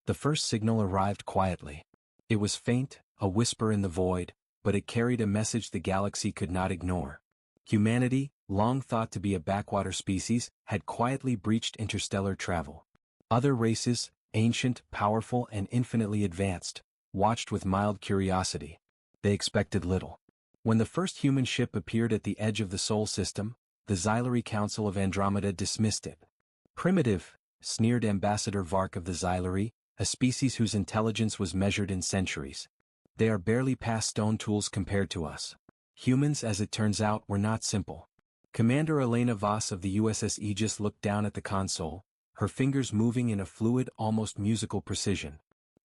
The first signal arrived quietly. It was faint, a whisper in the void, but it carried a message the galaxy could not ignore. Humanity, long thought to be a backwater species, had quietly breached interstellar travel. Other races, ancient, powerful, and infinitely advanced, watched with mild curiosity. They expected little. When the first human ship appeared at the edge of the Sol system, the Xylari Council of Andromeda dismissed it. Primitive, sneered Ambassador Vark of the Xylari, a species whose intelligence was measured in centuries. They are barely past stone tools compared to us. Humans, as it turns out, were not simple. Commander Elena Voss of the USS Aegis looked down at the console, her fingers moving in a fluid, almost musical precision.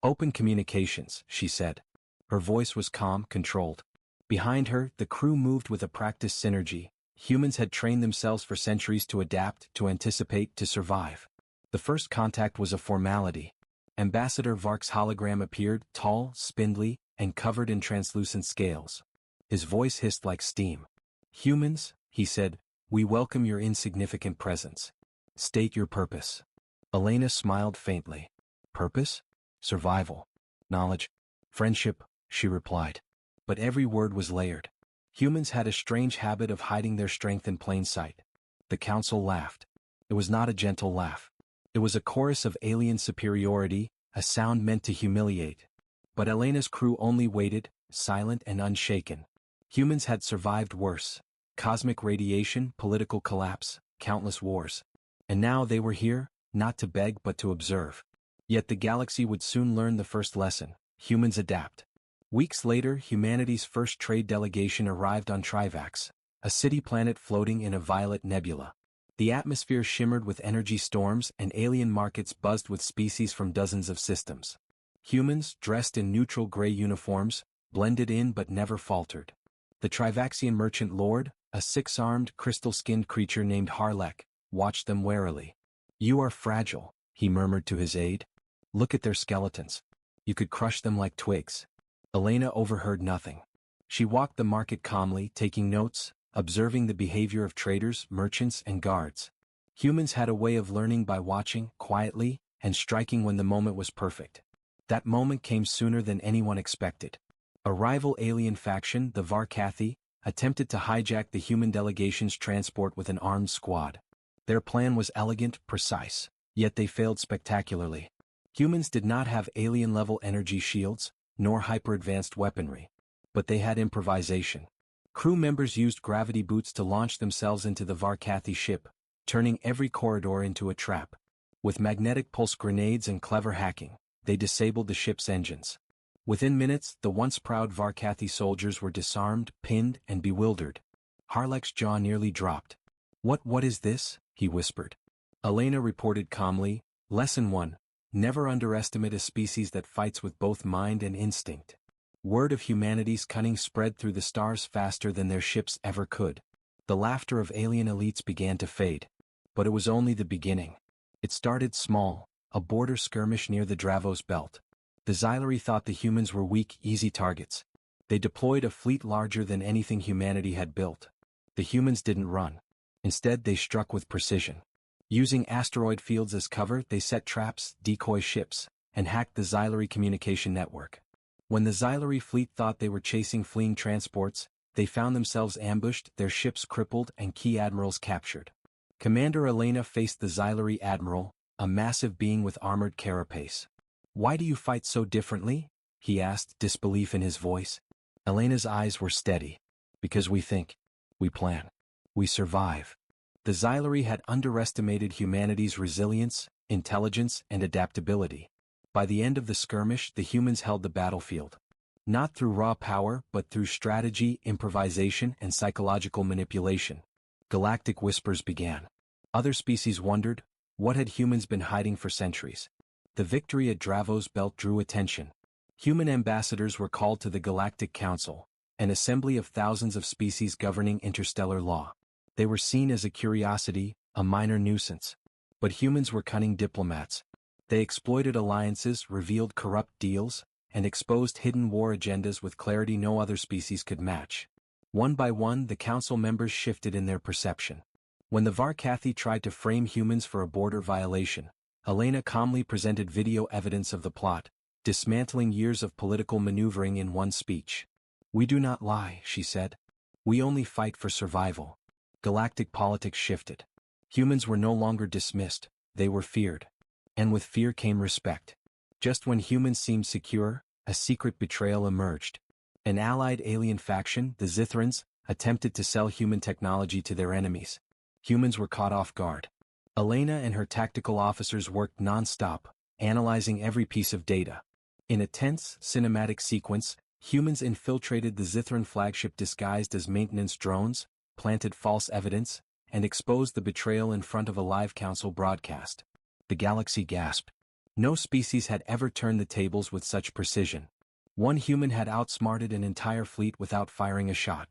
"Open communications," she said. Her voice was calm, controlled. Behind her, the crew moved with a practiced synergy. Humans had trained themselves for centuries to adapt, to anticipate, to survive. The first contact was a formality. Ambassador Vark's hologram appeared, tall, spindly, and covered in translucent scales. His voice hissed like steam. "Humans," he said, "we welcome your insignificant presence. State your purpose." Elena smiled faintly. "Purpose? Survival. Knowledge. Friendship," she replied. But every word was layered. Humans had a strange habit of hiding their strength in plain sight. The council laughed. It was not a gentle laugh. It was a chorus of alien superiority, a sound meant to humiliate. But Elena's crew only waited, silent and unshaken. Humans had survived worse. Cosmic radiation, political collapse, countless wars. And now they were here, not to beg but to observe. Yet the galaxy would soon learn the first lesson: humans adapt. Weeks later, humanity's first trade delegation arrived on Trivax, a city planet floating in a violet nebula. The atmosphere shimmered with energy storms and alien markets buzzed with species from dozens of systems. Humans, dressed in neutral gray uniforms, blended in but never faltered. The Trivaxian merchant lord, a six-armed, crystal-skinned creature named Harlech, watched them warily. "You are fragile," he murmured to his aide. "Look at their skeletons. You could crush them like twigs." Elena overheard nothing. She walked the market calmly, taking notes, observing the behavior of traders, merchants, and guards. Humans had a way of learning by watching, quietly, and striking when the moment was perfect. That moment came sooner than anyone expected. A rival alien faction, the Varkathi, attempted to hijack the human delegation's transport with an armed squad. Their plan was elegant, precise, yet they failed spectacularly. Humans did not have alien-level energy shields, nor hyper-advanced weaponry. But they had improvisation. Crew members used gravity boots to launch themselves into the Varkathi ship, turning every corridor into a trap. With magnetic pulse grenades and clever hacking, they disabled the ship's engines. Within minutes, the once proud Varkathi soldiers were disarmed, pinned, and bewildered. Harlech's jaw nearly dropped. What is this?" he whispered. Elena reported calmly, "Lesson 1. Never underestimate a species that fights with both mind and instinct." Word of humanity's cunning spread through the stars faster than their ships ever could. The laughter of alien elites began to fade. But it was only the beginning. It started small, a border skirmish near the Dravos belt. The Xylari thought the humans were weak, easy targets. They deployed a fleet larger than anything humanity had built. The humans didn't run. Instead, they struck with precision. Using asteroid fields as cover, they set traps, decoy ships, and hacked the Xylari communication network. When the Xylari fleet thought they were chasing fleeing transports, they found themselves ambushed, their ships crippled, and key admirals captured. Commander Elena faced the Xylari admiral, a massive being with armored carapace. "Why do you fight so differently?" he asked, disbelief in his voice. Elena's eyes were steady. "Because we think. We plan. We survive." The Xylari had underestimated humanity's resilience, intelligence, and adaptability. By the end of the skirmish, the humans held the battlefield. Not through raw power, but through strategy, improvisation, and psychological manipulation. Galactic whispers began. Other species wondered, what had humans been hiding for centuries? The victory at Dravos Belt drew attention. Human ambassadors were called to the Galactic Council, an assembly of thousands of species governing interstellar law. They were seen as a curiosity, a minor nuisance. But humans were cunning diplomats. They exploited alliances, revealed corrupt deals, and exposed hidden war agendas with clarity no other species could match. One by one, the council members shifted in their perception. When the Varkathi tried to frame humans for a border violation, Elena calmly presented video evidence of the plot, dismantling years of political maneuvering in one speech. "We do not lie," she said. "We only fight for survival." Galactic politics shifted. Humans were no longer dismissed, they were feared. And with fear came respect. Just when humans seemed secure, a secret betrayal emerged. An allied alien faction, the Zithrans, attempted to sell human technology to their enemies. Humans were caught off guard. Elena and her tactical officers worked non-stop, analyzing every piece of data. In a tense, cinematic sequence, humans infiltrated the Zithran flagship disguised as maintenance drones, planted false evidence, and exposed the betrayal in front of a live council broadcast. The galaxy gasped. No species had ever turned the tables with such precision. One human had outsmarted an entire fleet without firing a shot.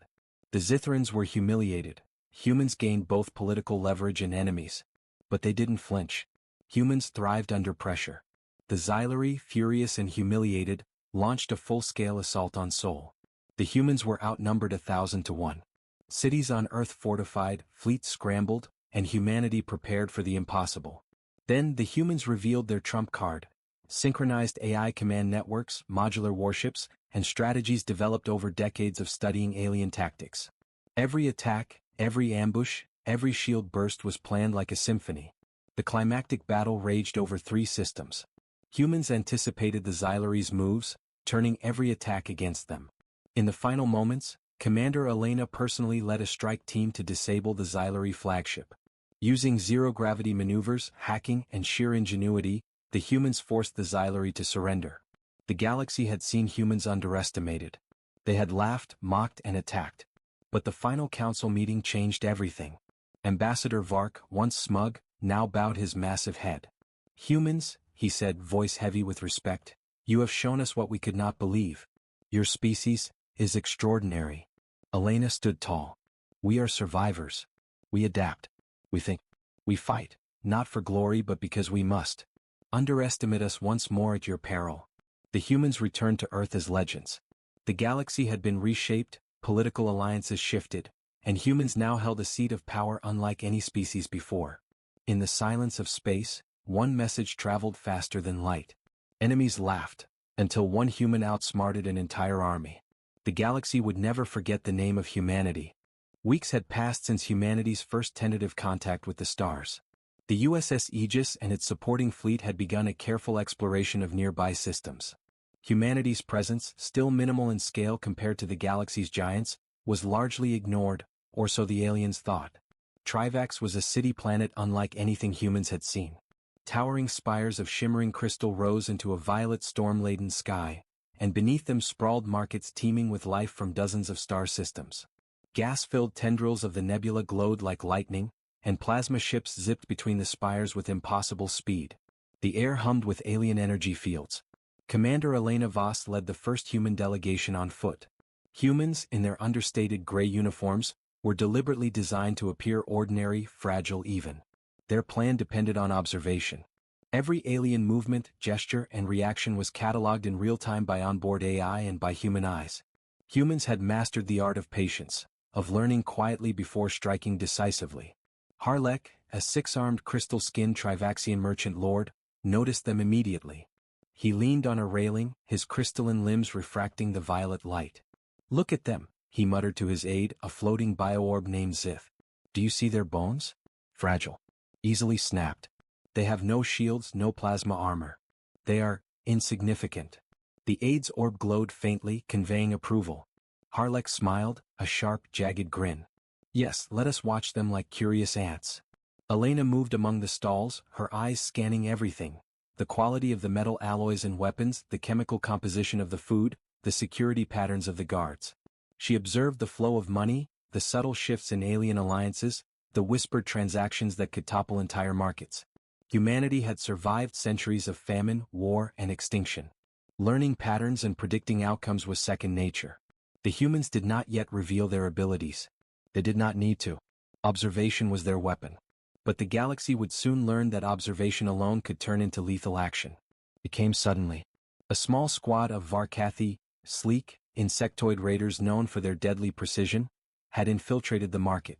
The Zithrans were humiliated. Humans gained both political leverage and enemies. But they didn't flinch. Humans thrived under pressure. The Xylari, furious and humiliated, launched a full-scale assault on Sol. The humans were outnumbered 1,000 to 1. Cities on Earth fortified, fleets scrambled, and humanity prepared for the impossible. Then the humans revealed their trump card: synchronized AI command networks, modular warships, and strategies developed over decades of studying alien tactics. Every attack, every ambush, every shield burst was planned like a symphony. The climactic battle raged over 3 systems. Humans anticipated the Xylari's moves, turning every attack against them. In the final moments, Commander Elena personally led a strike team to disable the Xylari flagship. Using zero-gravity maneuvers, hacking, and sheer ingenuity, the humans forced the Xylari to surrender. The galaxy had seen humans underestimated. They had laughed, mocked, and attacked. But the final council meeting changed everything. Ambassador Vark, once smug, now bowed his massive head. "Humans," he said, voice heavy with respect, "you have shown us what we could not believe. Your species is extraordinary." Elena stood tall. "We are survivors. We adapt. We think. We fight, not for glory but because we must. Underestimate us once more at your peril." The humans returned to Earth as legends. The galaxy had been reshaped, political alliances shifted, and humans now held a seat of power unlike any species before. In the silence of space, one message traveled faster than light. Enemies laughed, until one human outsmarted an entire army. The galaxy would never forget the name of humanity. Weeks had passed since humanity's first tentative contact with the stars. The USS Aegis and its supporting fleet had begun a careful exploration of nearby systems. Humanity's presence, still minimal in scale compared to the galaxy's giants, was largely ignored, or so the aliens thought. Trivax was a city-planet unlike anything humans had seen. Towering spires of shimmering crystal rose into a violet storm-laden sky, and beneath them sprawled markets teeming with life from dozens of star systems. Gas-filled tendrils of the nebula glowed like lightning, and plasma ships zipped between the spires with impossible speed. The air hummed with alien energy fields. Commander Elena Voss led the first human delegation on foot. Humans, in their understated gray uniforms, were deliberately designed to appear ordinary, fragile even. Their plan depended on observation. Every alien movement, gesture, and reaction was catalogued in real time by onboard AI and by human eyes. Humans had mastered the art of patience, of learning quietly before striking decisively. Harlech, a 6-armed crystal-skinned Trivaxian merchant lord, noticed them immediately. He leaned on a railing, his crystalline limbs refracting the violet light. "Look at them," he muttered to his aide, a floating bioorb named Zith. "Do you see their bones? Fragile. Easily snapped. They have no shields, no plasma armor. They are insignificant." The aide's orb glowed faintly, conveying approval. Harlech smiled, a sharp, jagged grin. "Yes, let us watch them like curious ants." Elena moved among the stalls, her eyes scanning everything: the quality of the metal alloys and weapons, the chemical composition of the food, the security patterns of the guards. She observed the flow of money, the subtle shifts in alien alliances, the whispered transactions that could topple entire markets. Humanity had survived centuries of famine, war, and extinction. Learning patterns and predicting outcomes was second nature. The humans did not yet reveal their abilities. They did not need to. Observation was their weapon. But the galaxy would soon learn that observation alone could turn into lethal action. It came suddenly. A small squad of Varkathi, sleek, insectoid raiders known for their deadly precision, had infiltrated the market.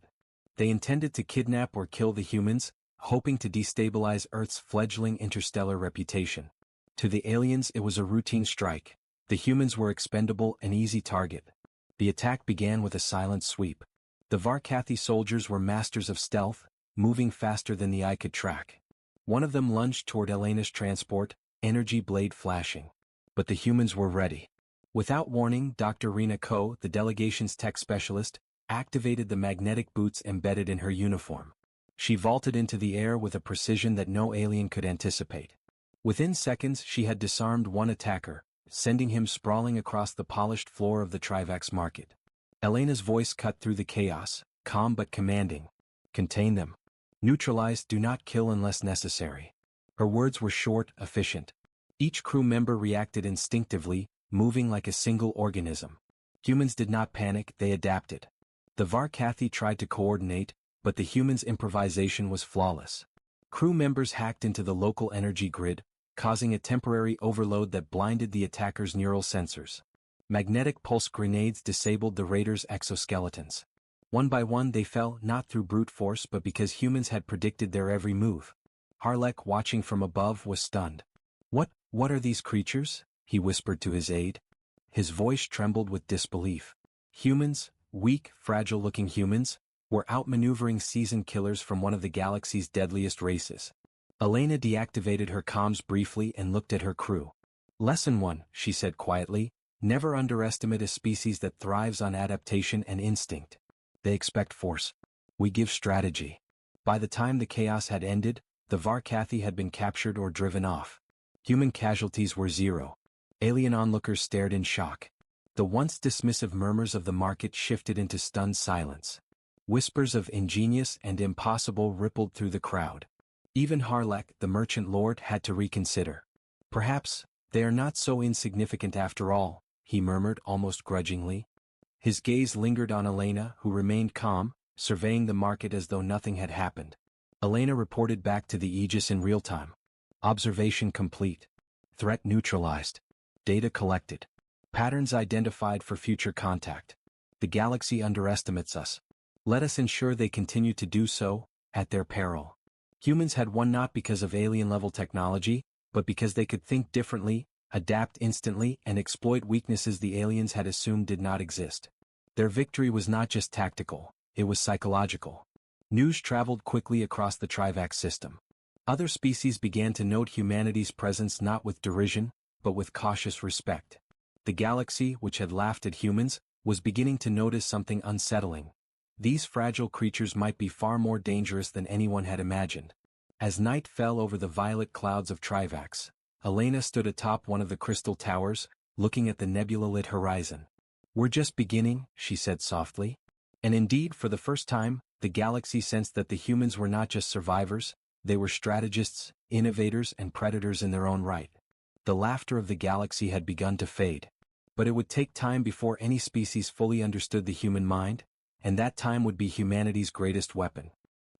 They intended to kidnap or kill the humans, hoping to destabilize Earth's fledgling interstellar reputation. To the aliens it was a routine strike. The humans were expendable and easy target. The attack began with a silent sweep. The Varkathi soldiers were masters of stealth, moving faster than the eye could track. One of them lunged toward Elena's transport, energy blade flashing. But the humans were ready. Without warning, Dr. Rena Ko, the delegation's tech specialist, activated the magnetic boots embedded in her uniform. She vaulted into the air with a precision that no alien could anticipate. Within seconds she had disarmed one attacker, sending him sprawling across the polished floor of the Trivax market. Elena's voice cut through the chaos, calm but commanding. "Contain them. Neutralize, do not kill unless necessary." Her words were short, efficient. Each crew member reacted instinctively, moving like a single organism. Humans did not panic, they adapted. The Varkathi tried to coordinate, but the humans' improvisation was flawless. Crew members hacked into the local energy grid, causing a temporary overload that blinded the attackers' neural sensors. Magnetic pulse grenades disabled the raiders' exoskeletons. One by one they fell, not through brute force but because humans had predicted their every move. Harlech, watching from above, was stunned. What are these creatures?" he whispered to his aide. His voice trembled with disbelief. Humans, weak, fragile-looking humans, were outmaneuvering seasoned killers from one of the galaxy's deadliest races. Elena deactivated her comms briefly and looked at her crew. "Lesson 1, she said quietly, "never underestimate a species that thrives on adaptation and instinct. They expect force. We give strategy." By the time the chaos had ended, the Varkathi had been captured or driven off. Human casualties were zero. Alien onlookers stared in shock. The once dismissive murmurs of the market shifted into stunned silence. Whispers of ingenious and impossible rippled through the crowd. Even Harlech, the merchant lord, had to reconsider. "Perhaps they are not so insignificant after all," he murmured almost grudgingly. His gaze lingered on Elena, who remained calm, surveying the market as though nothing had happened. Elena reported back to the Aegis in real time. "Observation complete. Threat neutralized. Data collected. Patterns identified for future contact. The galaxy underestimates us. Let us ensure they continue to do so, at their peril." Humans had won not because of alien-level technology, but because they could think differently, adapt instantly, and exploit weaknesses the aliens had assumed did not exist. Their victory was not just tactical, it was psychological. News traveled quickly across the Trivax system. Other species began to note humanity's presence not with derision, but with cautious respect. The galaxy, which had laughed at humans, was beginning to notice something unsettling. These fragile creatures might be far more dangerous than anyone had imagined. As night fell over the violet clouds of Trivax, Elena stood atop one of the crystal towers, looking at the nebula-lit horizon. "We're just beginning," she said softly. And indeed, for the first time, the galaxy sensed that the humans were not just survivors, they were strategists, innovators, and predators in their own right. The laughter of the galaxy had begun to fade. But it would take time before any species fully understood the human mind, and that time would be humanity's greatest weapon.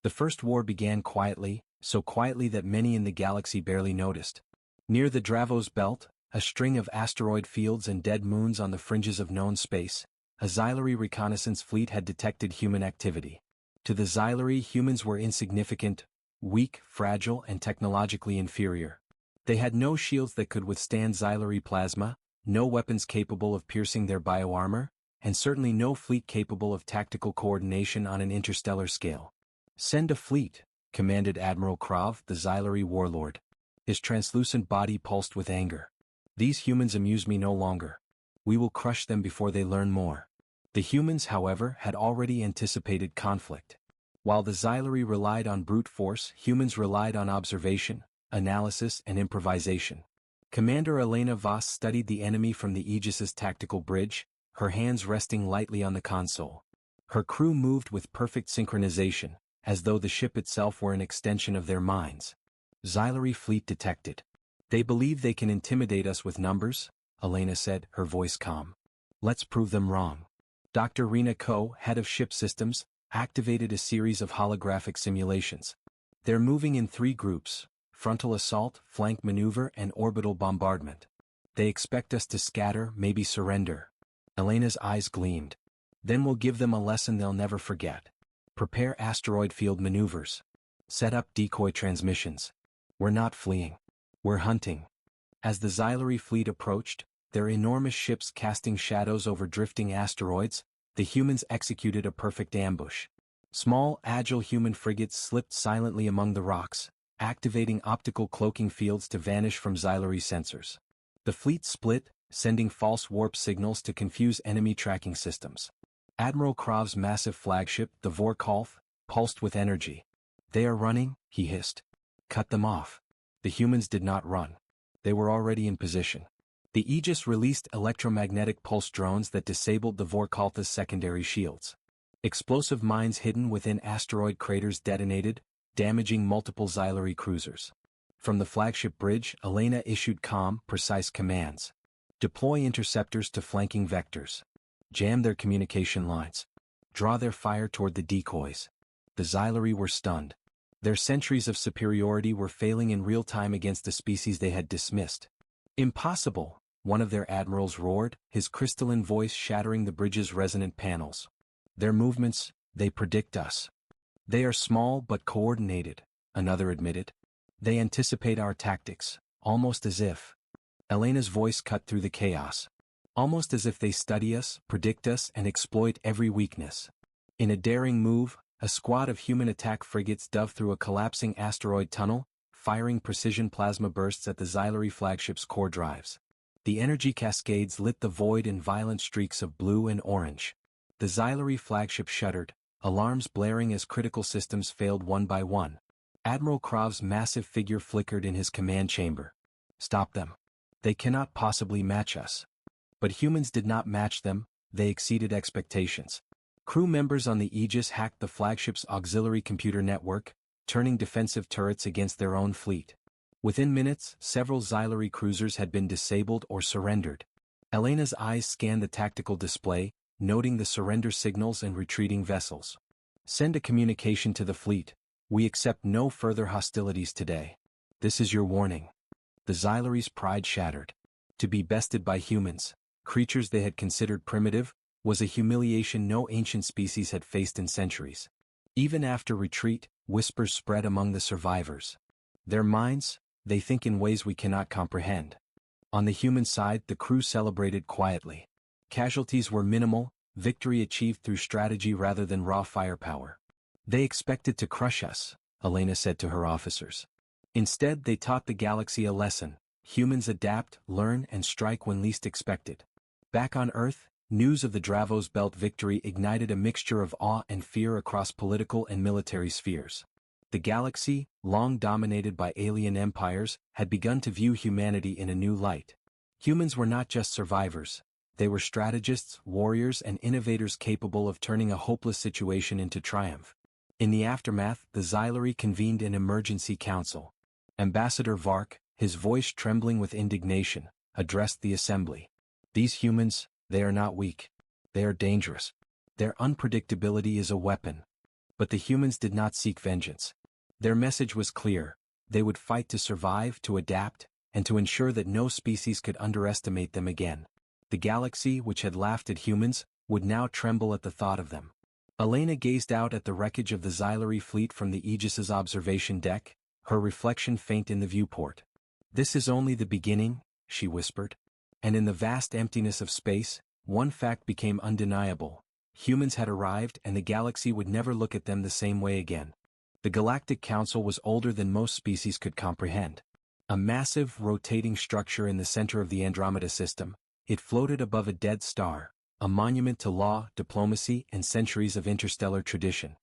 The First War began quietly, so quietly that many in the galaxy barely noticed. Near the Dravos Belt, a string of asteroid fields and dead moons on the fringes of known space, a Xylari reconnaissance fleet had detected human activity. To the Xylari, humans were insignificant, weak, fragile, and technologically inferior. They had no shields that could withstand Xylari plasma, no weapons capable of piercing their bioarmor, and certainly no fleet capable of tactical coordination on an interstellar scale. "Send a fleet," commanded Admiral Krav, the Xylari warlord. His translucent body pulsed with anger. "These humans amuse me no longer. We will crush them before they learn more." The humans, however, had already anticipated conflict. While the Xylari relied on brute force, humans relied on observation, analysis, and improvisation. Commander Elena Voss studied the enemy from the Aegis's tactical bridge, her hands resting lightly on the console. Her crew moved with perfect synchronization, as though the ship itself were an extension of their minds. "Xylari fleet detected. They believe they can intimidate us with numbers," Elena said, her voice calm. "Let's prove them wrong." Dr. Rena Ko, head of ship systems, activated a series of holographic simulations. "They're moving in 3 groups: frontal assault, flank maneuver, and orbital bombardment. They expect us to scatter, maybe surrender." Elena's eyes gleamed. "Then we'll give them a lesson they'll never forget. Prepare asteroid field maneuvers. Set up decoy transmissions. We're not fleeing. We're hunting. As the Xylari fleet approached, their enormous ships casting shadows over drifting asteroids, the humans executed a perfect ambush. Small, agile human frigates slipped silently among the rocks, activating optical cloaking fields to vanish from Xylari sensors. The fleet split, sending false warp signals to confuse enemy tracking systems. Admiral Krov's massive flagship, the Vorkalf, pulsed with energy. "They are running," he hissed. "Cut them off." The humans did not run. They were already in position. The Aegis released electromagnetic pulse drones that disabled the Vorkalf's secondary shields. Explosive mines hidden within asteroid craters detonated, damaging multiple Xylari cruisers. From the flagship bridge, Elena issued calm, precise commands. Deploy interceptors to flanking vectors. Jam their communication lines. Draw their fire toward the decoys. The Xylari were stunned. Their centuries of superiority were failing in real time against the species they had dismissed. "Impossible," one of their admirals roared, his crystalline voice shattering the bridge's resonant panels. "Their movements, they predict us." "They are small but coordinated," another admitted. "They anticipate our tactics, almost as if—" Elena's voice cut through the chaos. "Almost as if they study us, predict us, and exploit every weakness." In a daring move, a squad of human attack frigates dove through a collapsing asteroid tunnel, firing precision plasma bursts at the Xylari flagship's core drives. The energy cascades lit the void in violent streaks of blue and orange. The Xylari flagship shuddered, alarms blaring as critical systems failed one by one. Admiral Krov's massive figure flickered in his command chamber. "Stop them. They cannot possibly match us." But humans did not match them, they exceeded expectations. Crew members on the Aegis hacked the flagship's auxiliary computer network, turning defensive turrets against their own fleet. Within minutes, several Xylari cruisers had been disabled or surrendered. Elena's eyes scanned the tactical display, noting the surrender signals and retreating vessels. "Send a communication to the fleet. We accept no further hostilities today. This is your warning." The Xylari's pride shattered. To be bested by humans, creatures they had considered primitive, was a humiliation no ancient species had faced in centuries. Even after retreat, whispers spread among the survivors. "Their minds, they think in ways we cannot comprehend." On the human side, the crew celebrated quietly. Casualties were minimal, victory achieved through strategy rather than raw firepower. "They expected to crush us," Elena said to her officers. "Instead, they taught the galaxy a lesson. Humans adapt, learn, and strike when least expected." Back on Earth, news of the Dravos Belt victory ignited a mixture of awe and fear across political and military spheres. The galaxy, long dominated by alien empires, had begun to view humanity in a new light. Humans were not just survivors. They were strategists, warriors, and innovators capable of turning a hopeless situation into triumph. In the aftermath, the Xylari convened an emergency council. Ambassador Vark, his voice trembling with indignation, addressed the assembly. "These humans, they are not weak. They are dangerous. Their unpredictability is a weapon." But the humans did not seek vengeance. Their message was clear. They would fight to survive, to adapt, and to ensure that no species could underestimate them again. The galaxy, which had laughed at humans, would now tremble at the thought of them. Elena gazed out at the wreckage of the Xylari fleet from the Aegis's observation deck, her reflection faint in the viewport. "This is only the beginning," she whispered. And in the vast emptiness of space, one fact became undeniable. Humans had arrived and the galaxy would never look at them the same way again. The Galactic Council was older than most species could comprehend. A massive, rotating structure in the center of the Andromeda system, it floated above a dead star, a monument to law, diplomacy, and centuries of interstellar tradition.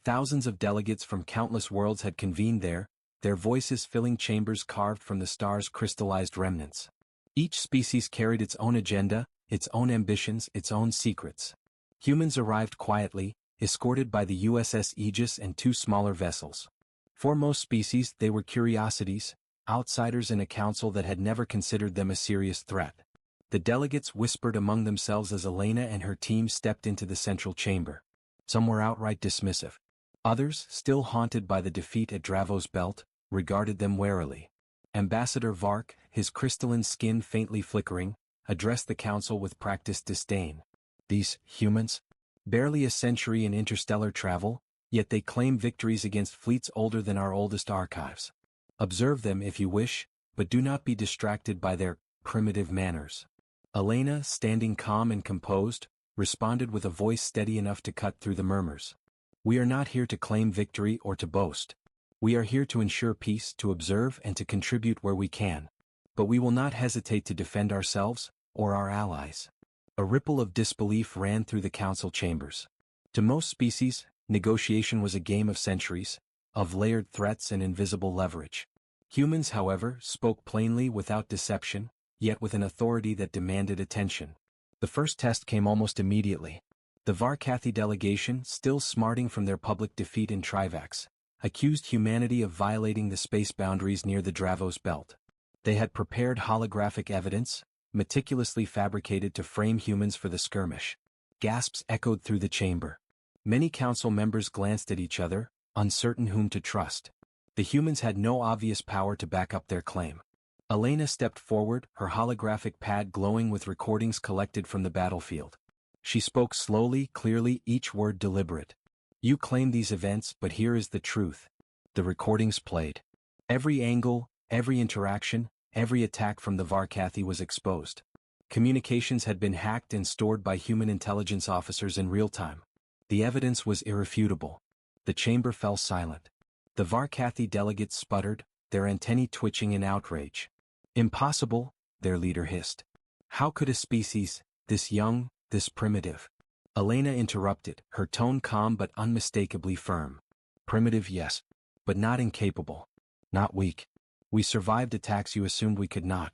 Thousands of delegates from countless worlds had convened there, their voices filling chambers carved from the star's crystallized remnants. Each species carried its own agenda, its own ambitions, its own secrets. Humans arrived quietly, escorted by the USS Aegis and two smaller vessels. For most species, they were curiosities, outsiders in a council that had never considered them a serious threat. The delegates whispered among themselves as Elena and her team stepped into the central chamber. Some were outright dismissive. Others, still haunted by the defeat at Dravos Belt, regarded them warily. Ambassador Vark, his crystalline skin faintly flickering, addressed the council with practiced disdain. "These humans? Barely a century in interstellar travel, Yet they claim victories against fleets older than our oldest archives. Observe them if you wish, but do not be distracted by their primitive manners. Elena, standing calm and composed, responded with a voice steady enough to cut through the murmurs. We are not here to claim victory or to boast. We are here to ensure peace, to observe and to contribute where we can. But we will not hesitate to defend ourselves, or our allies. A ripple of disbelief ran through the council chambers. To most species, negotiation was a game of centuries, of layered threats and invisible leverage. Humans, however, spoke plainly without deception, yet with an authority that demanded attention. The first test came almost immediately. The Varkathi delegation, still smarting from their public defeat in Trivax, accused humanity of violating the space boundaries near the Dravos belt. They had prepared holographic evidence, meticulously fabricated to frame humans for the skirmish. Gasps echoed through the chamber. Many council members glanced at each other, uncertain whom to trust. The humans had no obvious power to back up their claim. Elena stepped forward, her holographic pad glowing with recordings collected from the battlefield. She spoke slowly, clearly, each word deliberate. You claim these events, but here is the truth. The recordings played. Every angle, every interaction, every attack from the Varkathi was exposed. Communications had been hacked and stored by human intelligence officers in real time. The evidence was irrefutable. The chamber fell silent. The Varkathi delegates sputtered, their antennae twitching in outrage. Impossible, their leader hissed. How could a species, this young, this primitive? Elena interrupted, her tone calm but unmistakably firm. Primitive, yes, but not incapable. Not weak. We survived attacks you assumed we could not.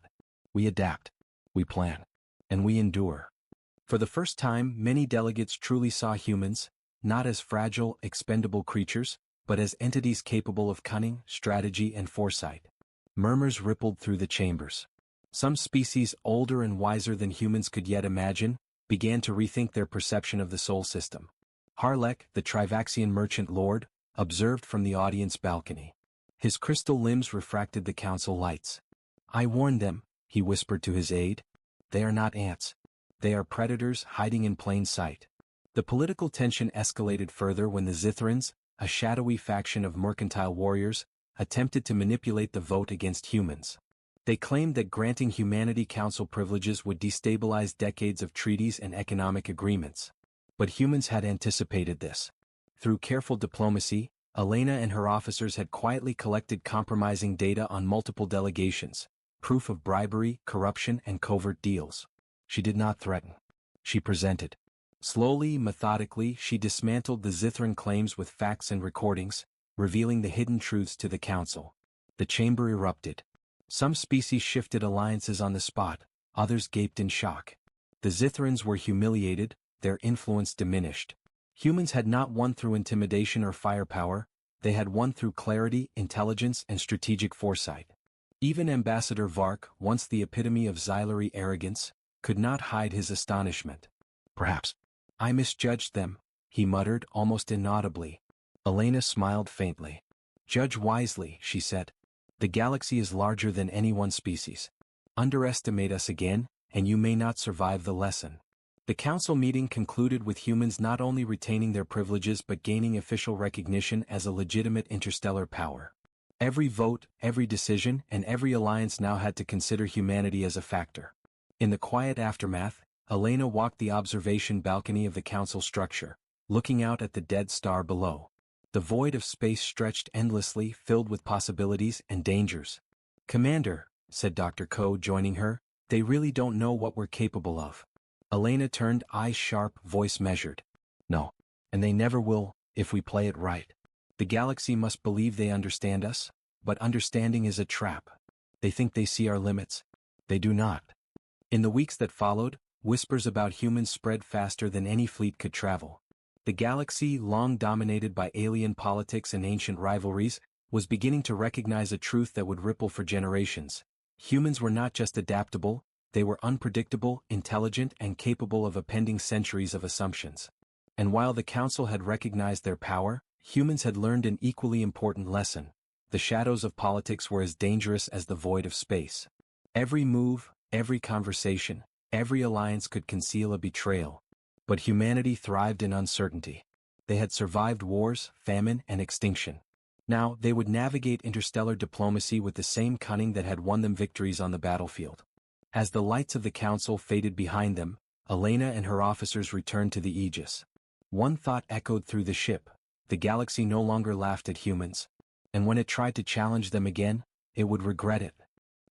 We adapt. We plan. And we endure. For the first time, many delegates truly saw humans, not as fragile, expendable creatures, but as entities capable of cunning, strategy, and foresight. Murmurs rippled through the chambers. Some species older and wiser than humans could yet imagine, began to rethink their perception of the Sol system. Harlech, the Trivaxian merchant lord, observed from the audience balcony. His crystal limbs refracted the council lights. I warned them, he whispered to his aide. They are not ants. They are predators hiding in plain sight. The political tension escalated further when the Zithrans, a shadowy faction of mercantile warriors, attempted to manipulate the vote against humans. They claimed that granting humanity council privileges would destabilize decades of treaties and economic agreements. But humans had anticipated this. Through careful diplomacy, Elena and her officers had quietly collected compromising data on multiple delegations, proof of bribery, corruption, and covert deals. She did not threaten. She presented. Slowly, methodically, she dismantled the Zithran claims with facts and recordings, revealing the hidden truths to the council. The chamber erupted. Some species shifted alliances on the spot, others gaped in shock. The Zithrans were humiliated, their influence diminished. Humans had not won through intimidation or firepower, they had won through clarity, intelligence, and strategic foresight. Even Ambassador Vark, once the epitome of Xylary arrogance, could not hide his astonishment. Perhaps I misjudged them, he muttered almost inaudibly. Elena smiled faintly. Judge wisely, she said. The galaxy is larger than any one species. Underestimate us again, and you may not survive the lesson. The council meeting concluded with humans not only retaining their privileges but gaining official recognition as a legitimate interstellar power. Every vote, every decision, and every alliance now had to consider humanity as a factor. In the quiet aftermath, Elena walked the observation balcony of the council structure, looking out at the dead star below. The void of space stretched endlessly, filled with possibilities and dangers. Commander, said Dr. Ko, joining her, they really don't know what we're capable of. Elena turned, eyes sharp, voice measured. No. And they never will, if we play it right. The galaxy must believe they understand us, but understanding is a trap. They think they see our limits. They do not. In the weeks that followed, whispers about humans spread faster than any fleet could travel. The galaxy, long dominated by alien politics and ancient rivalries, was beginning to recognize a truth that would ripple for generations. Humans were not just adaptable, they were unpredictable, intelligent, and capable of appending centuries of assumptions. And while the Council had recognized their power, humans had learned an equally important lesson. The shadows of politics were as dangerous as the void of space. Every move, every conversation, every alliance could conceal a betrayal. But humanity thrived in uncertainty. they had survived wars, famine, and extinction. Now, they would navigate interstellar diplomacy with the same cunning that had won them victories on the battlefield. As the lights of the council faded behind them, Elena and her officers returned to the Aegis. One thought echoed through the ship: the galaxy no longer laughed at humans, and when it tried to challenge them again, it would regret it.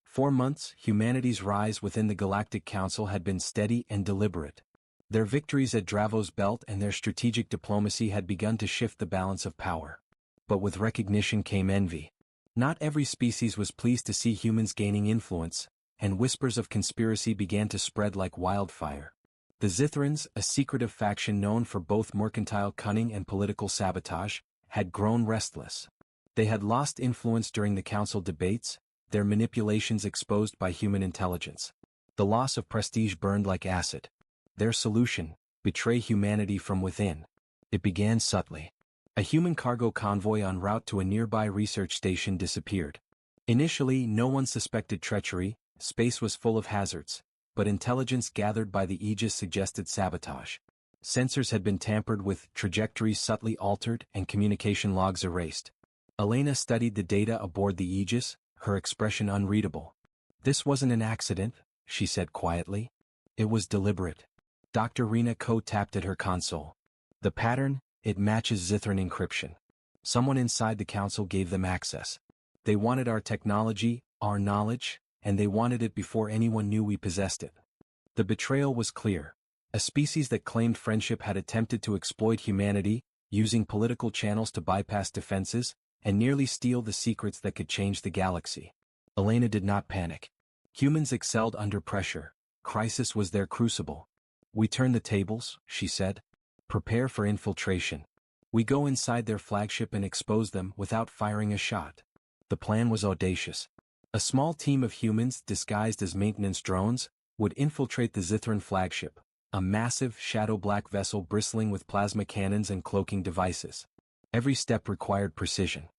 For months, humanity's rise within the Galactic Council had been steady and deliberate. Their victories at Dravos Belt and their strategic diplomacy had begun to shift the balance of power. But with recognition came envy. Not every species was pleased to see humans gaining influence, and whispers of conspiracy began to spread like wildfire. The Zithrans, a secretive faction known for both mercantile cunning and political sabotage, had grown restless. They had lost influence during the council debates, their manipulations exposed by human intelligence. The loss of prestige burned like acid. Their solution: betray humanity from within. It began subtly. A human cargo convoy en route to a nearby research station disappeared. Initially, no one suspected treachery. Space was full of hazards, but intelligence gathered by the Aegis suggested sabotage. Sensors had been tampered with, trajectories subtly altered, and communication logs erased. Elena studied the data aboard the Aegis, her expression unreadable. "This wasn't an accident," she said quietly. "It was deliberate." Dr. Rena tapped at her console. "The pattern, it matches Zithran encryption. Someone inside the council gave them access. They wanted our technology, our knowledge, and they wanted it before anyone knew we possessed it." The betrayal was clear. A species that claimed friendship had attempted to exploit humanity, using political channels to bypass defenses, and nearly steal the secrets that could change the galaxy. Elena did not panic. Humans excelled under pressure. Crisis was their crucible. "We turn the tables," she said. "Prepare for infiltration. We go inside their flagship and expose them without firing a shot." The plan was audacious. A small team of humans, disguised as maintenance drones, would infiltrate the Zithran flagship, a massive, shadow-black vessel bristling with plasma cannons and cloaking devices. Every step required precision.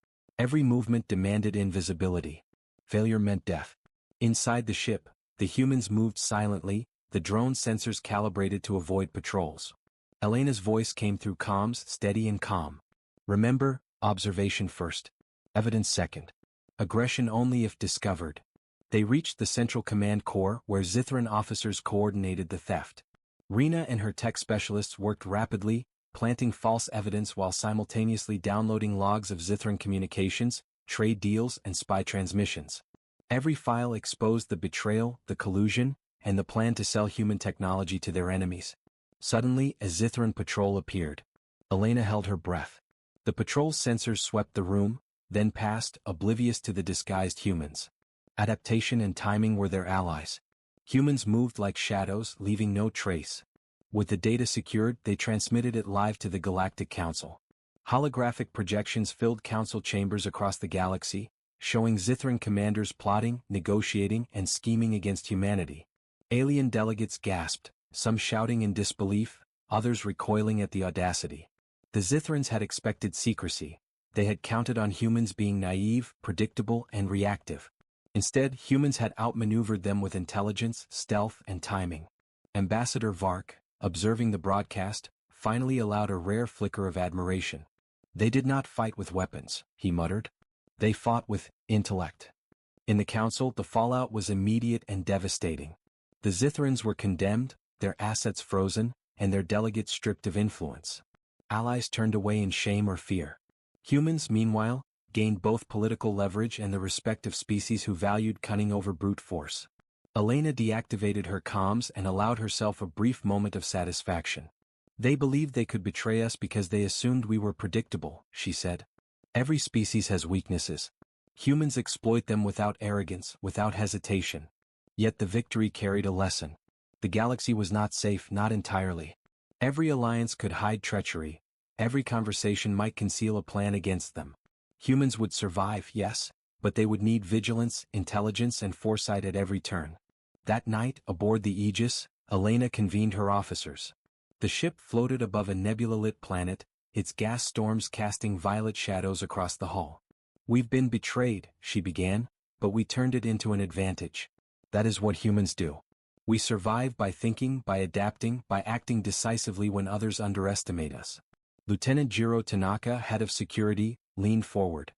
Every movement demanded invisibility. Failure meant death. Inside the ship, the humans moved silently, the drone sensors calibrated to avoid patrols. Elena's voice came through comms, steady and calm. "Remember, observation first. Evidence second. Aggression only if discovered." They reached the Central Command Core where Zithran officers coordinated the theft. Rena and her tech specialists worked rapidly, planting false evidence while simultaneously downloading logs of Zithran communications, trade deals, and spy transmissions. Every file exposed the betrayal, the collusion, and the plan to sell human technology to their enemies. Suddenly, a Zithran patrol appeared. Elena held her breath. The patrol's sensors swept the room, then passed, oblivious to the disguised humans. Adaptation and timing were their allies. Humans moved like shadows, leaving no trace. With the data secured, they transmitted it live to the Galactic Council. Holographic projections filled council chambers across the galaxy, showing Zithran commanders plotting, negotiating, and scheming against humanity. Alien delegates gasped, some shouting in disbelief, others recoiling at the audacity. The Zithrans had expected secrecy. They had counted on humans being naive, predictable, and reactive. Instead, humans had outmaneuvered them with intelligence, stealth, and timing. Ambassador Vark, observing the broadcast, finally allowed a rare flicker of admiration. "They did not fight with weapons," he muttered. "They fought with intellect." In the council, the fallout was immediate and devastating. The Zithrans were condemned, their assets frozen, and their delegates stripped of influence. Allies turned away in shame or fear. Humans, meanwhile, gained both political leverage and the respect of species who valued cunning over brute force. Elena deactivated her comms and allowed herself a brief moment of satisfaction. "They believed they could betray us because they assumed we were predictable," she said. "Every species has weaknesses. Humans exploit them without arrogance, without hesitation. Yet the victory carried a lesson. The galaxy was not safe, not entirely. Every alliance could hide treachery. Every conversation might conceal a plan against them. Humans would survive, yes, but they would need vigilance, intelligence, and foresight at every turn." That night, aboard the Aegis, Elena convened her officers. The ship floated above a nebula-lit planet, its gas storms casting violet shadows across the hull. "We've been betrayed," she began, "but we turned it into an advantage. That is what humans do. We survive by thinking, by adapting, by acting decisively when others underestimate us." Lieutenant Jiro Tanaka, head of security, leaned forward.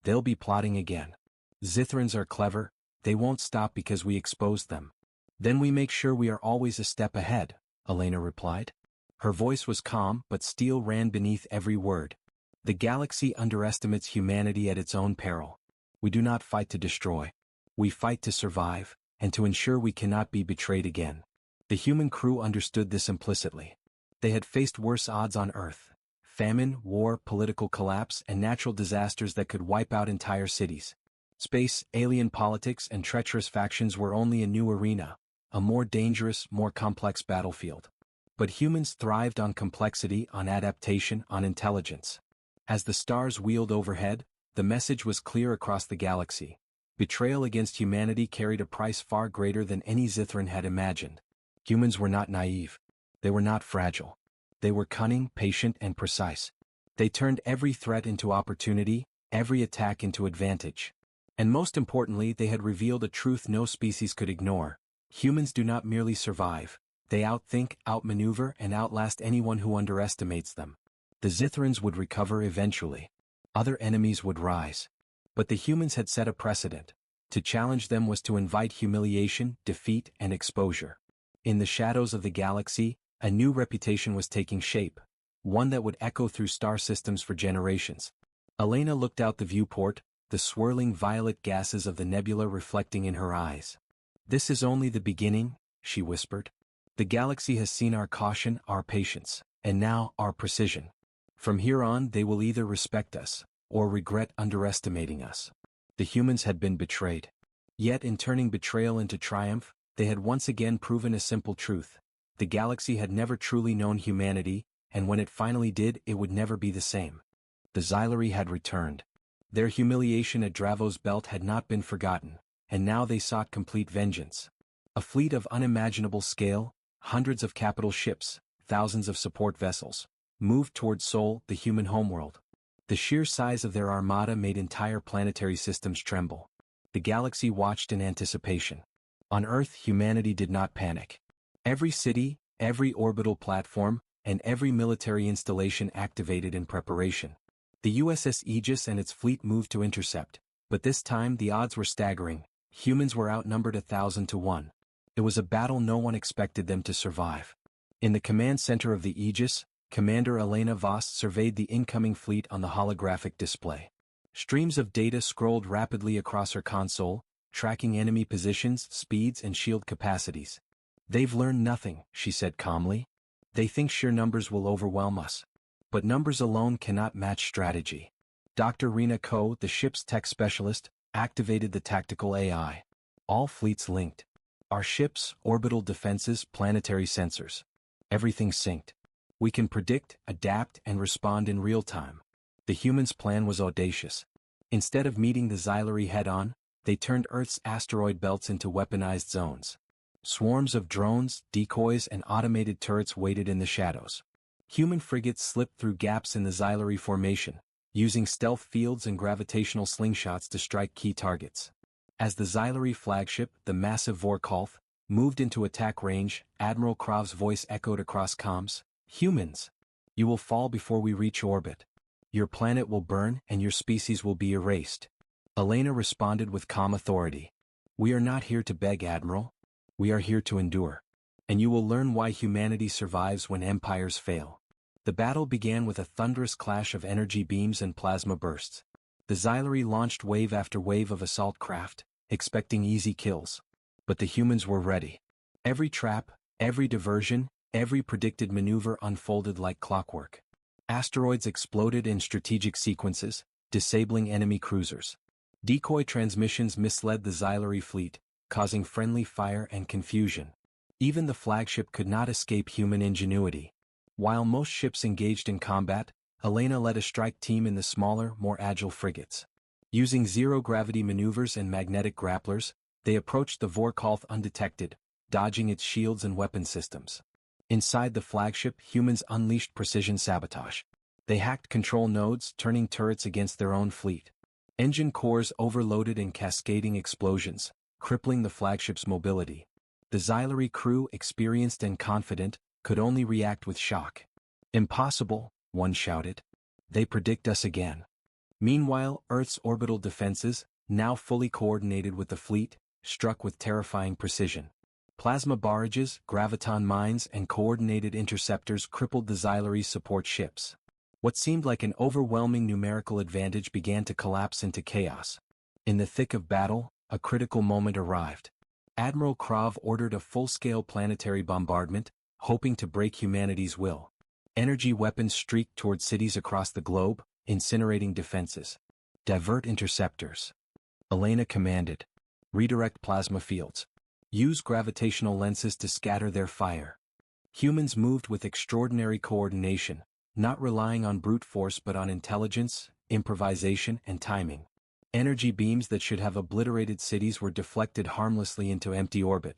They'll be plotting again. Zithrans are clever, they won't stop because we exposed them. Then we make sure we are always a step ahead, Elena replied. Her voice was calm, but steel ran beneath every word. The galaxy underestimates humanity at its own peril. We do not fight to destroy. We fight to survive, and to ensure we cannot be betrayed again. The human crew understood this implicitly. They had faced worse odds on Earth: famine, war, political collapse, and natural disasters that could wipe out entire cities. Space, alien politics, and treacherous factions were only a new arena, a more dangerous, more complex battlefield. But humans thrived on complexity, on adaptation, on intelligence. As the stars wheeled overhead, the message was clear across the galaxy. Betrayal against humanity carried a price far greater than any Zithran had imagined. Humans were not naive. They were not fragile. They were cunning, patient, and precise. They turned every threat into opportunity, every attack into advantage. And most importantly, they had revealed a truth no species could ignore. Humans do not merely survive. They outthink, outmaneuver, and outlast anyone who underestimates them. The Zithrans would recover eventually. Other enemies would rise. But the humans had set a precedent. To challenge them was to invite humiliation, defeat, and exposure. In the shadows of the galaxy, a new reputation was taking shape, one that would echo through star systems for generations. Elena looked out the viewport, the swirling violet gases of the nebula reflecting in her eyes. This is only the beginning, she whispered. The galaxy has seen our caution, our patience, and now our precision. From here on, they will either respect us, or regret underestimating us. The humans had been betrayed. Yet in turning betrayal into triumph, they had once again proven a simple truth. The galaxy had never truly known humanity, and when it finally did, it would never be the same. The Xylari had returned. Their humiliation at Dravo's belt had not been forgotten, and now they sought complete vengeance. A fleet of unimaginable scale, hundreds of capital ships, thousands of support vessels, moved toward Sol, the human homeworld. The sheer size of their armada made entire planetary systems tremble. The galaxy watched in anticipation. On Earth, humanity did not panic. Every city, every orbital platform, and every military installation activated in preparation. The USS Aegis and its fleet moved to intercept, but this time the odds were staggering. Humans were outnumbered 1,000 to 1. It was a battle no one expected them to survive. In the command center of the Aegis, Commander Elena Voss surveyed the incoming fleet on the holographic display. Streams of data scrolled rapidly across her console, tracking enemy positions, speeds, and shield capacities. They've learned nothing, she said calmly. They think sheer numbers will overwhelm us. But numbers alone cannot match strategy. Dr. Rena Ko, the ship's tech specialist, activated the tactical AI. All fleets linked. Our ships, orbital defenses, planetary sensors. Everything synced. We can predict, adapt, and respond in real time. The humans' plan was audacious. Instead of meeting the Xylari head-on, they turned Earth's asteroid belts into weaponized zones. Swarms of drones, decoys, and automated turrets waited in the shadows. Human frigates slipped through gaps in the Xylari formation, using stealth fields and gravitational slingshots to strike key targets. As the Xylari flagship, the massive Vorkalth, moved into attack range, Admiral Krov's voice echoed across comms. Humans, you will fall before we reach orbit. Your planet will burn and your species will be erased. Elena responded with calm authority. We are not here to beg, Admiral. We are here to endure. And you will learn why humanity survives when empires fail. The battle began with a thunderous clash of energy beams and plasma bursts. The Xylari launched wave after wave of assault craft, expecting easy kills. But the humans were ready. Every trap, every diversion, every predicted maneuver unfolded like clockwork. Asteroids exploded in strategic sequences, disabling enemy cruisers. Decoy transmissions misled the Xylari fleet, causing friendly fire and confusion. Even the flagship could not escape human ingenuity. While most ships engaged in combat, Elena led a strike team in the smaller, more agile frigates. Using zero-gravity maneuvers and magnetic grapplers, they approached the Vorkalth undetected, dodging its shields and weapon systems. Inside the flagship, humans unleashed precision sabotage. They hacked control nodes, turning turrets against their own fleet. Engine cores overloaded in cascading explosions, crippling the flagship's mobility. The Xylari crew, experienced and confident, could only react with shock. Impossible, one shouted. They predict us again. Meanwhile, Earth's orbital defenses, now fully coordinated with the fleet, struck with terrifying precision. Plasma barrages, graviton mines, and coordinated interceptors crippled the Xylary's support ships. What seemed like an overwhelming numerical advantage began to collapse into chaos. In the thick of battle, a critical moment arrived. Admiral Krav ordered a full-scale planetary bombardment, hoping to break humanity's will. Energy weapons streaked toward cities across the globe, incinerating defenses. Divert interceptors. Elena commanded. Redirect plasma fields. Use gravitational lenses to scatter their fire. Humans moved with extraordinary coordination, not relying on brute force but on intelligence, improvisation, and timing. Energy beams that should have obliterated cities were deflected harmlessly into empty orbit.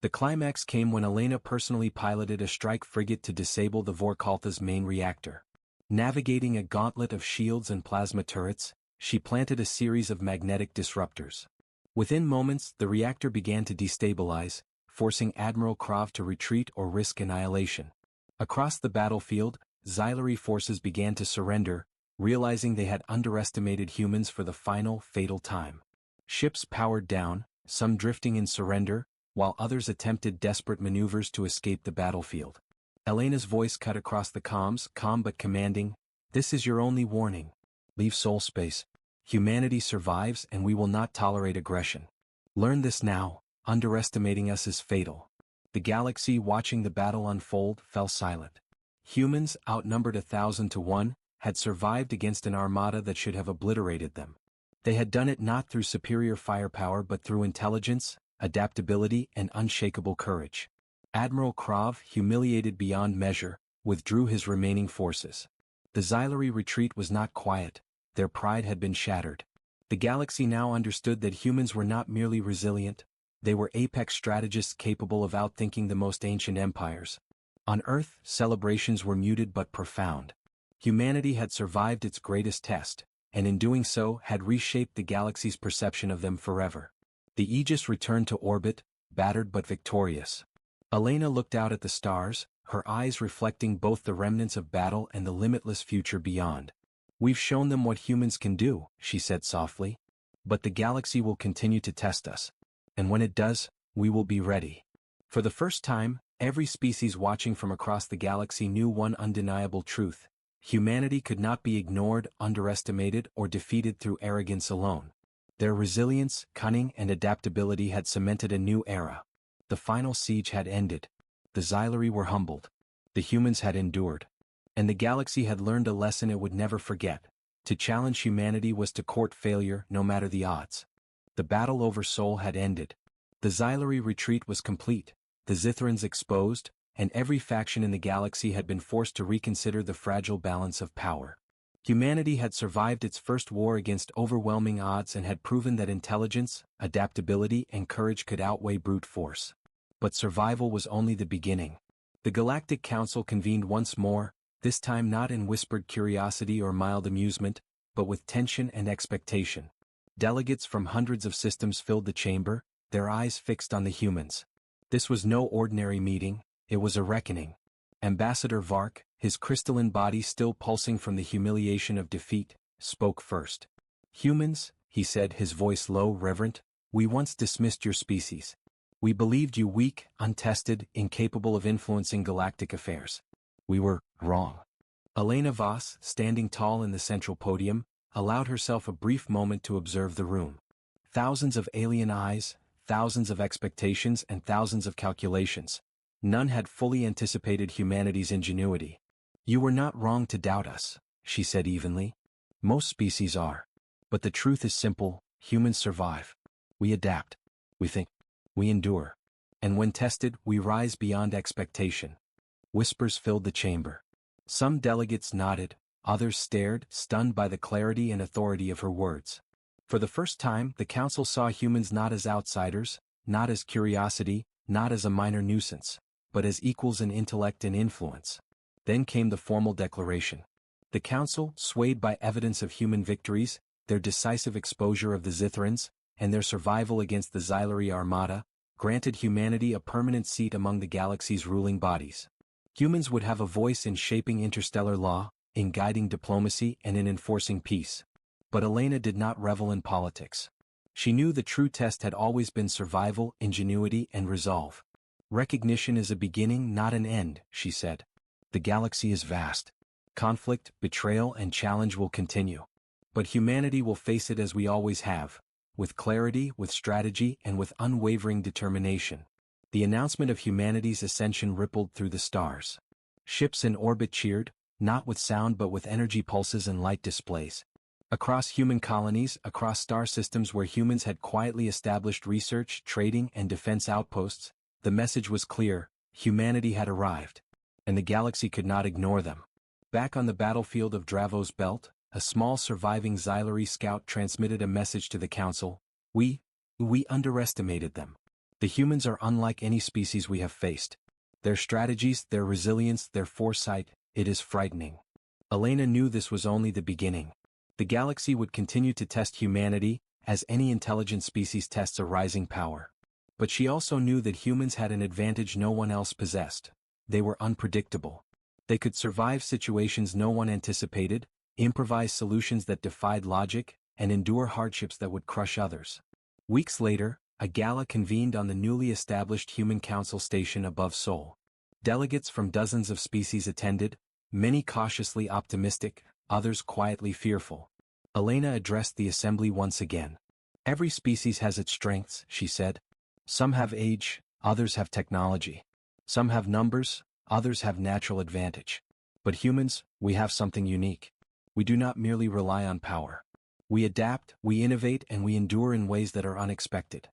The climax came when Elena personally piloted a strike frigate to disable the Vorkaltha's main reactor. Navigating a gauntlet of shields and plasma turrets, she planted a series of magnetic disruptors. Within moments, the reactor began to destabilize, forcing Admiral Krav to retreat or risk annihilation. Across the battlefield, Xylary forces began to surrender, realizing they had underestimated humans for the final, fatal time. Ships powered down, some drifting in surrender, while others attempted desperate maneuvers to escape the battlefield. Elena's voice cut across the comms, calm but commanding. "This is your only warning. Leave soul space. Humanity survives and we will not tolerate aggression. Learn this now, underestimating us is fatal." The galaxy, watching the battle unfold, fell silent. Humans, outnumbered 1,000 to 1, had survived against an armada that should have obliterated them. They had done it not through superior firepower but through intelligence, adaptability, and unshakable courage. Admiral Krav, humiliated beyond measure, withdrew his remaining forces. The Xylary retreat was not quiet. Their pride had been shattered. The galaxy now understood that humans were not merely resilient, they were apex strategists capable of outthinking the most ancient empires. On Earth, celebrations were muted but profound. Humanity had survived its greatest test, and in doing so had reshaped the galaxy's perception of them forever. The Aegis returned to orbit, battered but victorious. Elena looked out at the stars, her eyes reflecting both the remnants of battle and the limitless future beyond. "We've shown them what humans can do," she said softly. "But the galaxy will continue to test us. And when it does, we will be ready." For the first time, every species watching from across the galaxy knew one undeniable truth. Humanity could not be ignored, underestimated, or defeated through arrogance alone. Their resilience, cunning, and adaptability had cemented a new era. The final siege had ended. The Xylary were humbled. The humans had endured. And the galaxy had learned a lesson it would never forget. To challenge humanity was to court failure, no matter the odds. The battle over Sol had ended. The Xylary retreat was complete, the Zithrans exposed, and every faction in the galaxy had been forced to reconsider the fragile balance of power. Humanity had survived its first war against overwhelming odds and had proven that intelligence, adaptability, and courage could outweigh brute force. But survival was only the beginning. The Galactic Council convened once more, this time not in whispered curiosity or mild amusement, but with tension and expectation. Delegates from hundreds of systems filled the chamber, their eyes fixed on the humans. This was no ordinary meeting, it was a reckoning. Ambassador Vark, his crystalline body still pulsing from the humiliation of defeat, spoke first. "Humans," he said, his voice low, reverent, "we once dismissed your species. We believed you weak, untested, incapable of influencing galactic affairs. We were wrong." Elena Voss, standing tall in the central podium, allowed herself a brief moment to observe the room. Thousands of alien eyes, thousands of expectations, and thousands of calculations. None had fully anticipated humanity's ingenuity. "You were not wrong to doubt us," she said evenly. "Most species are. But the truth is simple, humans survive. We adapt. We think. We endure. And when tested, we rise beyond expectation." Whispers filled the chamber. Some delegates nodded, others stared, stunned by the clarity and authority of her words. For the first time, the council saw humans not as outsiders, not as curiosity, not as a minor nuisance, but as equals in intellect and influence. Then came the formal declaration. The council, swayed by evidence of human victories, their decisive exposure of the Zithrans, and their survival against the Xylary Armada, granted humanity a permanent seat among the galaxy's ruling bodies. Humans would have a voice in shaping interstellar law, in guiding diplomacy and in enforcing peace. But Elena did not revel in politics. She knew the true test had always been survival, ingenuity, and resolve. Recognition is a beginning, not an end, she said. The galaxy is vast. Conflict, betrayal, and challenge will continue. But humanity will face it as we always have, with clarity, with strategy, and with unwavering determination. The announcement of humanity's ascension rippled through the stars. Ships in orbit cheered, not with sound but with energy pulses and light displays. Across human colonies, across star systems where humans had quietly established research, trading, and defense outposts, the message was clear: humanity had arrived. And the galaxy could not ignore them. Back on the battlefield of Dravos Belt, a small surviving Xylari scout transmitted a message to the Council. We underestimated them. The humans are unlike any species we have faced. Their strategies, their resilience, their foresight, it is frightening. Elena knew this was only the beginning. The galaxy would continue to test humanity, as any intelligent species tests a rising power. But she also knew that humans had an advantage no one else possessed. They were unpredictable. They could survive situations no one anticipated, improvise solutions that defied logic, and endure hardships that would crush others. Weeks later, a gala convened on the newly established Human Council station above Sol. Delegates from dozens of species attended, many cautiously optimistic, others quietly fearful. Elena addressed the assembly once again. Every species has its strengths, she said. Some have age, others have technology. Some have numbers, others have natural advantage. But humans, we have something unique. We do not merely rely on power. We adapt, we innovate, and we endure in ways that are unexpected.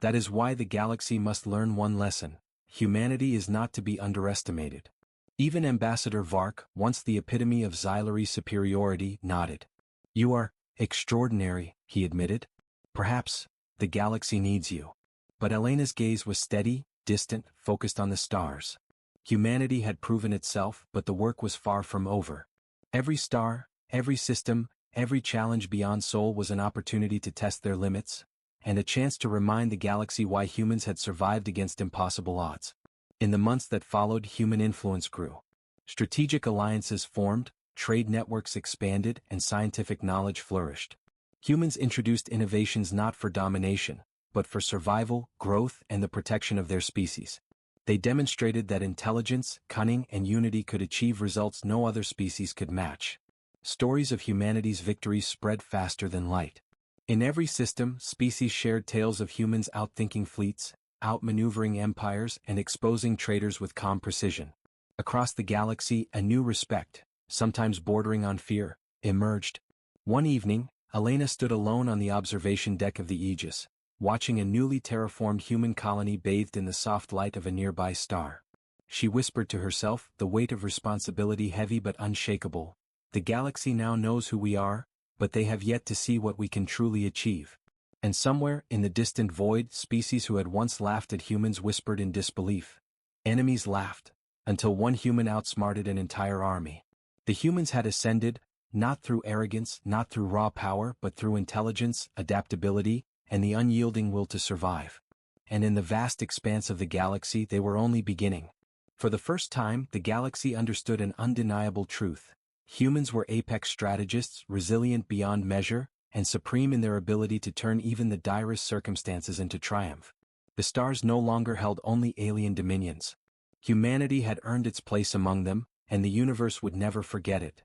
That is why the galaxy must learn one lesson: humanity is not to be underestimated. Even Ambassador Vark, once the epitome of Xylari superiority, nodded. You are extraordinary, he admitted. Perhaps the galaxy needs you. But Elena's gaze was steady, distant, focused on the stars. Humanity had proven itself, but the work was far from over. Every star, every system, every challenge beyond Sol was an opportunity to test their limits, and a chance to remind the galaxy why humans had survived against impossible odds. In the months that followed, human influence grew. Strategic alliances formed, trade networks expanded, and scientific knowledge flourished. Humans introduced innovations not for domination, but for survival, growth, and the protection of their species. They demonstrated that intelligence, cunning, and unity could achieve results no other species could match. Stories of humanity's victories spread faster than light. In every system, species shared tales of humans outthinking fleets, outmaneuvering empires, and exposing traitors with calm precision. Across the galaxy, a new respect, sometimes bordering on fear, emerged. One evening, Elena stood alone on the observation deck of the Aegis, watching a newly terraformed human colony bathed in the soft light of a nearby star. She whispered to herself, the weight of responsibility heavy but unshakable. The galaxy now knows who we are, but they have yet to see what we can truly achieve. And somewhere, in the distant void, species who had once laughed at humans whispered in disbelief. Enemies laughed, until one human outsmarted an entire army. The humans had ascended, not through arrogance, not through raw power, but through intelligence, adaptability, and the unyielding will to survive. And in the vast expanse of the galaxy, they were only beginning. For the first time, the galaxy understood an undeniable truth. Humans were apex strategists, resilient beyond measure, and supreme in their ability to turn even the direst circumstances into triumph. The stars no longer held only alien dominions. Humanity had earned its place among them, and the universe would never forget it.